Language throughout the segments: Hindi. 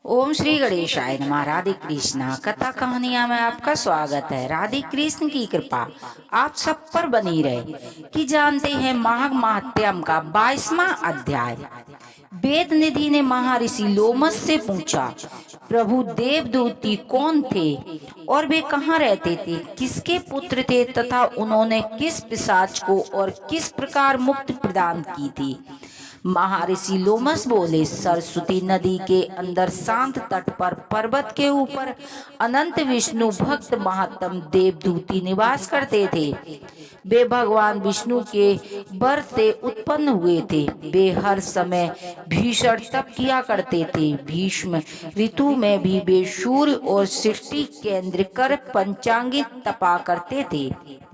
ओम श्री गणेशाय नमः। राधे कृष्णा कथा कहानियां में आपका स्वागत है। राधे कृष्ण की कृपा आप सब पर बनी रहे। कि जानते हैं माघ महात्म्यम का 22वां अध्याय। वेद निधि ने महर्षि लोमस से पूछा, प्रभु देवदूती कौन थे और वे कहाँ रहते थे, किसके पुत्र थे तथा उन्होंने किस पिशाच को और किस प्रकार मुक्ति प्रदान की थी। महर्षि लोमस बोले, सरस्वती नदी के अंदर शांत तट पर पर्वत के ऊपर अनंत विष्णु भक्त महात्म देवदूती निवास करते थे। वे भगवान विष्णु के वर से उत्पन्न हुए थे। वे हर समय भीषण तप किया करते थे। भीष्म ऋतु में भी वे सूर्य और सृष्टि केंद्र कर पंचांगित तपा करते थे।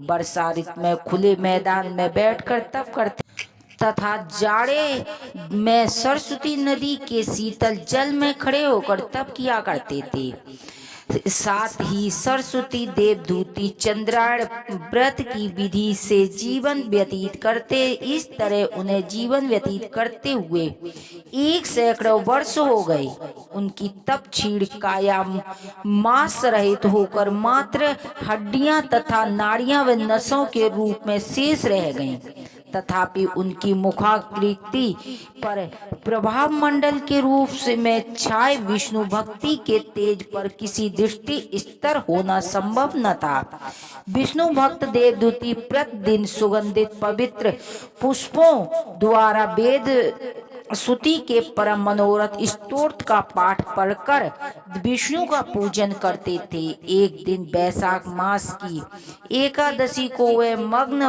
वर्षा ऋतु में खुले मैदान में बैठकर तप करते तथा जाड़े में सरस्वती नदी के शीतल जल में खड़े होकर तप किया करते थे। साथ ही सरस्वती देवदूती चंद्रायण व्रत की विधि से जीवन व्यतीत करते। इस तरह उन्हें जीवन व्यतीत करते हुए 100 वर्ष हो गए। उनकी तप क्षीण काया मांस रहित होकर मात्र हड्डियां तथा नाड़ियां व नसों के रूप में शेष रह गईं। तथापि उनकी मुखाकृति पर प्रभाव मंडल के रूप से में छाए विष्णु भक्ति के तेज पर किसी दृष्टि स्तर होना संभव न था। विष्णु भक्त देवदूती प्रतिदिन सुगंधित पवित्र पुष्पों द्वारा वेद स्तुति के परम मनोरथ स्तोत्र का पाठ पढ़कर विष्णु का पूजन करते थे। एक दिन वैशाख मास की एकादशी को वे मग्न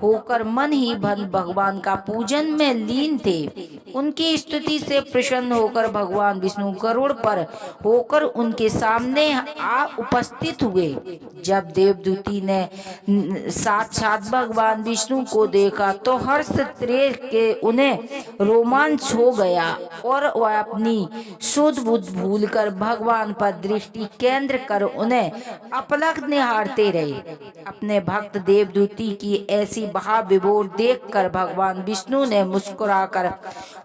होकर मन ही मन भगवान का पूजन में लीन थे। उनकी स्तुति से प्रसन्न होकर भगवान विष्णु गरुड़ पर होकर उनके सामने आ उपस्थित हुए। जब देवदूती ने साक्षात भगवान विष्णु को देखा तो हर्ष त्रेष के उन्हें रोमांच हो गया और वह अपनी शुद्ध बुद्ध भूलकर भगवान पर दृष्टि केंद्र कर उन्हें अपलक निहारते रहे। अपने भक्त देवदूती की ऐसी भाव विभोर देखकर भगवान विष्णु ने मुस्कुराकर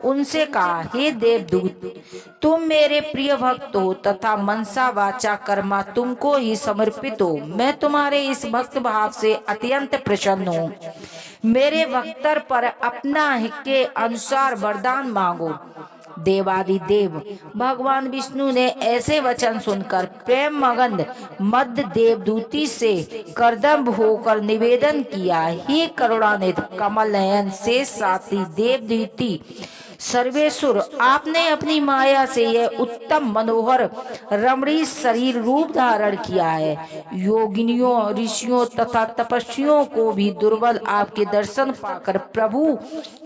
उनसे कहा, हे देवदूत, तुम मेरे प्रिय भक्त हो तथा मनसा वाचा कर्मा तुमको ही समर्पित हो। मैं तुम्हारे इस भक्त भाव से अत्यंत प्रसन्न हूँ। मेरे भक्तर पर अपना के अनुसार वरदान मांगो। देवादिदेव भगवान विष्णु ने ऐसे वचन सुनकर प्रेम मगन मध्य देवदूती से करदम होकर निवेदन किया, हे करुणानिधि कमल नयन शेष साथी देवदूती सर्वेश्वर, आपने अपनी माया से यह उत्तम मनोहर रमणीय शरीर रूप धारण किया है। योगिनियों ऋषियों तथा तपस्वियों को भी दुर्बल आपके दर्शन पाकर प्रभु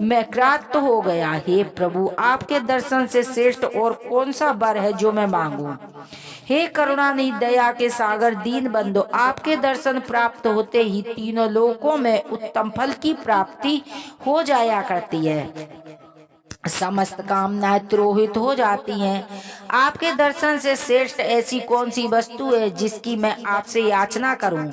मैं क्रांत हो गया। हे प्रभु, आपके दर्शन से श्रेष्ठ और कौन सा वर है जो मैं मांगू। हे करुणानिधि दया के सागर दीन बंधु, आपके दर्शन प्राप्त होते ही तीनों लोकों में उत्तम फल की प्राप्ति हो जाया करती है। समस्त कामनाएं तिरोहित हो जाती हैं। आपके दर्शन से श्रेष्ठ ऐसी कौन सी वस्तु है जिसकी मैं आपसे याचना करूं।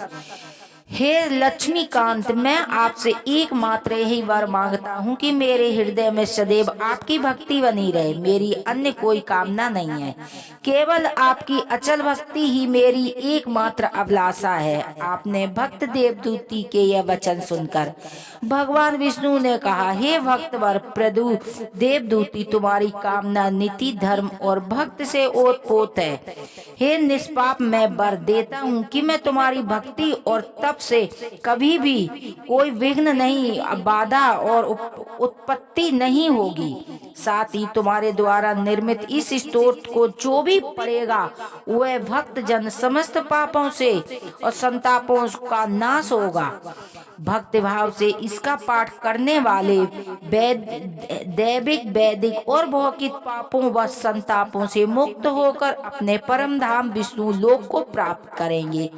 हे लक्ष्मीकांत, मैं आपसे एकमात्र यही वर मांगता हूँ कि मेरे हृदय में सदैव आपकी भक्ति बनी रहे। मेरी अन्य कोई कामना नहीं है। केवल आपकी अचल भक्ति ही मेरी एकमात्र अभिलाषा है। आपने भक्त देवदूती के यह वचन सुनकर भगवान विष्णु ने कहा, हे भक्तवर प्रभु देवदूती, तुम्हारी कामना नीति धर्म और भक्त से ओतप्रोत है। हे निष्पाप, मैं वर देता हूँ कि मैं तुम्हारी भक्ति और तप से कभी भी कोई विघ्न नहीं, बाधा और उत्पत्ति नहीं होगी। साथ ही तुम्हारे द्वारा निर्मित इस स्तोत्र को जो भी पढ़ेगा वह भक्त जन समस्त पापों से और संतापों का नाश होगा। भक्ति भाव से इसका पाठ करने वाले दैविक वैदिक और भौतिक पापों व संतापों से मुक्त होकर अपने परम धाम विष्णु लोक को प्राप्त करेंगे।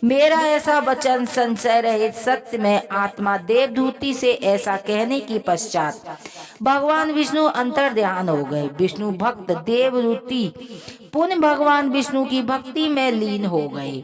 मेरा ऐसा वचन संशय रहित सत्य में आत्मा देवदूती से ऐसा कहने के पश्चात भगवान विष्णु अंतर ध्यान हो गए। विष्णु भक्त देवदूती पुनः भगवान विष्णु की भक्ति में लीन हो गए।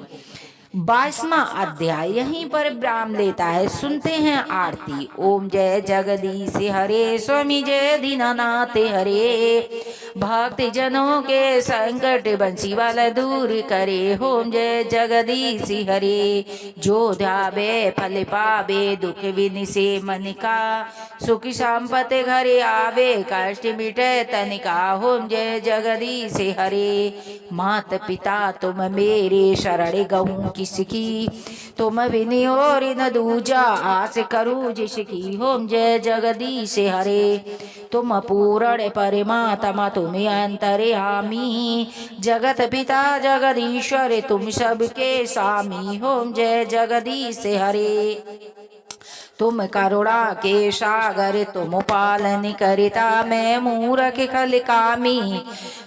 22वां अध्याय यहीं पर विराम लेता है। सुनते हैं आरती। ओम जय जगदीश हरे, स्वामी जय दीनानाथ हरे, भक्त जनों के संकट बंसी वाला दूर करे। ओम जय जगदीश हरे, जो ध्यावे फल पावे, दुख विन से मन का, सुख संपत्ति घरे आवे, कष्ट मिटे तनिका। ओम जय जगदीश हरे, मात पिता तुम मेरे, शरण गऊं किसकी, तुम बिन और न दूजा, आस करूं जिसकी। ओम जय जगदीश हरे, तुम पूर्ण परमात्मा, तुम अंतर्यामी, जगत पिता जगदीश्वर, तुम सबके स्वामी। ओम जय जगदीश हरे, तुम करुणा के सागर, तुम पालन करता, मैं मूरख खल कामी,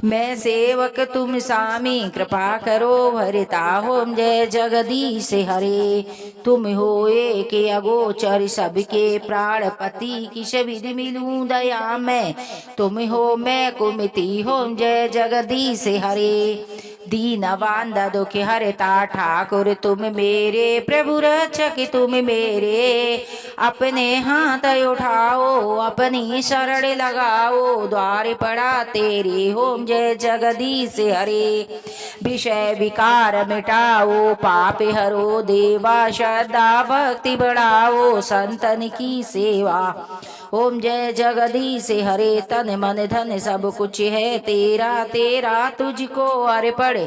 मैं सेवक तुम स्वामी, कृपा करो भरता। ओम जय जगदीश हरे, तुम होए के अगोचर, सबके प्राणपति, किस विधि मिलूं दया में, तुम हो मैं कुमति। ओम जय जगदीश हरे, दीन बांध दुख हरता, ठाकुर तुम मेरे, प्रभु रक्षक तुम मेरे, अपने हाथ उठाओ, अपनी शरण लगाओ, द्वार पड़ा तेरे। ओम जय जगदीश हरे, विषय विकार मिटाओ, पाप हरो देवा, श्रद्धा भक्ति बढ़ाओ, संतन की सेवा। ओम जय जगदीश हरे, तन मन धन सब कुछ है तेरा, तेरा तुझको अर्पण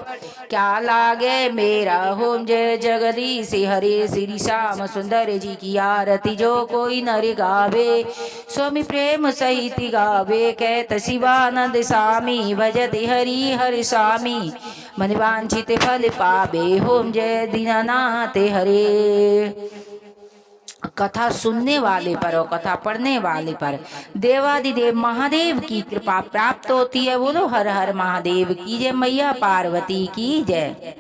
क्या लागे मेरा। ओम जय जगदीश हरे, श्री श्याम सुंदर जी की आरती जो कोई नर गावे, स्वामी प्रेम सहित गावे, कहत शिवानंद स्वामी, भजत हरि हर स्वामी, मन वांछित फल पावे। ओम जय दीनानाथ हरे। कथा सुनने वाले पर और कथा पढ़ने वाले पर देवादिदेव महादेव की कृपा प्राप्त होती है। बोलो हर हर महादेव की जय, मैया पार्वती की जय।